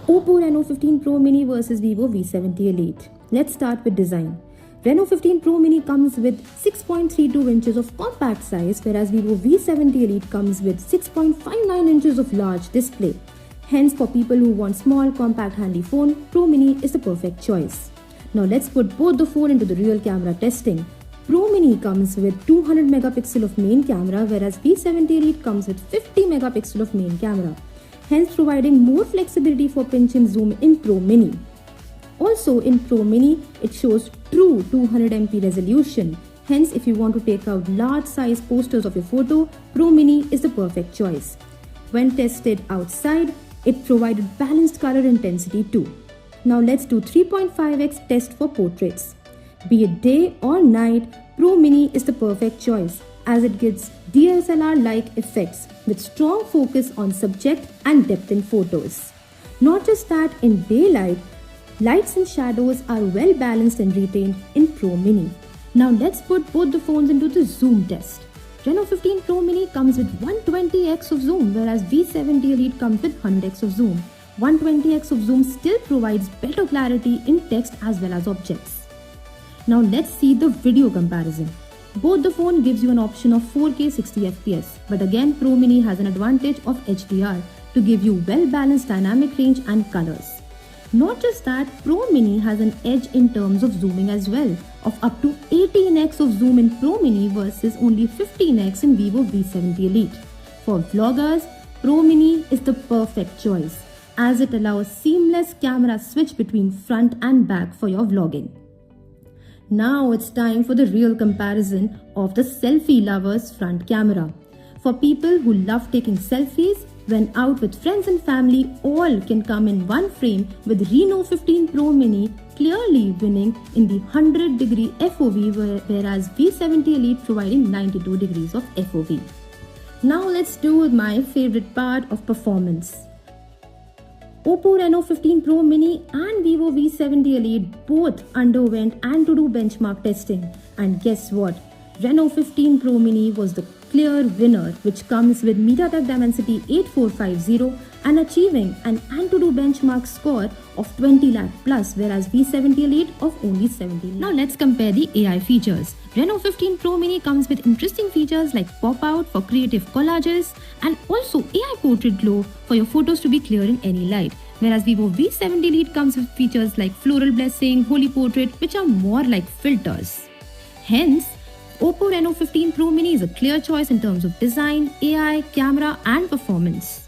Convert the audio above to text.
Oppo Reno 15 Pro Mini versus Vivo V70 Elite. Let's start with design. Reno 15 Pro Mini comes with 6.32 inches of compact size, whereas Vivo V70 Elite comes with 6.59 inches of large display. Hence, for people who want small, compact, handy phone, Pro Mini is the perfect choice. Now let's put both the phone into the real camera testing. Pro Mini comes with 200 megapixel of main camera, whereas V70 Elite comes with 50 megapixel of main camera, hence providing more flexibility for pinch and zoom in Pro Mini. Also in Pro Mini, it shows true 200MP resolution. Hence, if you want to take out large size posters of your photo, Pro Mini is the perfect choice. When tested outside, it provided balanced color intensity too. Now let's do 3.5x test for portraits. Be it day or night, Pro Mini is the perfect choice as it gives DSLR-like effects with strong focus on subject and depth in photos. Not just that, in daylight, lights and shadows are well balanced and retained in Pro Mini. Now let's put both the phones into the zoom test. Reno 15 Pro Mini comes with 120x of zoom, whereas V70 Elite comes with 100x of zoom. 120x of zoom still provides better clarity in text as well as objects. Now let's see the video comparison. Both the phone gives you an option of 4K 60fps, but again Pro Mini has an advantage of HDR to give you well-balanced dynamic range and colors. Not just that, Pro Mini has an edge in terms of zooming as well, of up to 18x of zoom in Pro Mini versus only 15x in Vivo V70 Elite. For vloggers, Pro Mini is the perfect choice as it allows seamless camera switch between front and back for your vlogging. Now it's time for the real comparison of the selfie lover's front camera. For people who love taking selfies, when out with friends and family, all can come in one frame with Reno 15 Pro Mini clearly winning in the 100-degree FOV, whereas V70 Elite providing 92 degrees of FOV. Now let's do my favorite part of performance. Oppo Reno 15 Pro Mini and Vivo V70 Elite both underwent AnTuTu benchmark testing, and guess what? Reno 15 Pro Mini was the clear winner, which comes with MediaTek Dimensity 8450 and achieving an AnTuTu benchmark score of 20 lakh plus, whereas V70 Elite of only 70 lakh. Now let's compare the AI features. Reno 15 Pro Mini comes with interesting features like pop-out for creative collages and also AI portrait glow for your photos to be clear in any light, whereas Vivo V70 Elite comes with features like floral blessing, holy portrait, which are more like filters. Hence, Oppo Reno 15 Pro Mini is a clear choice in terms of design, AI, camera and performance.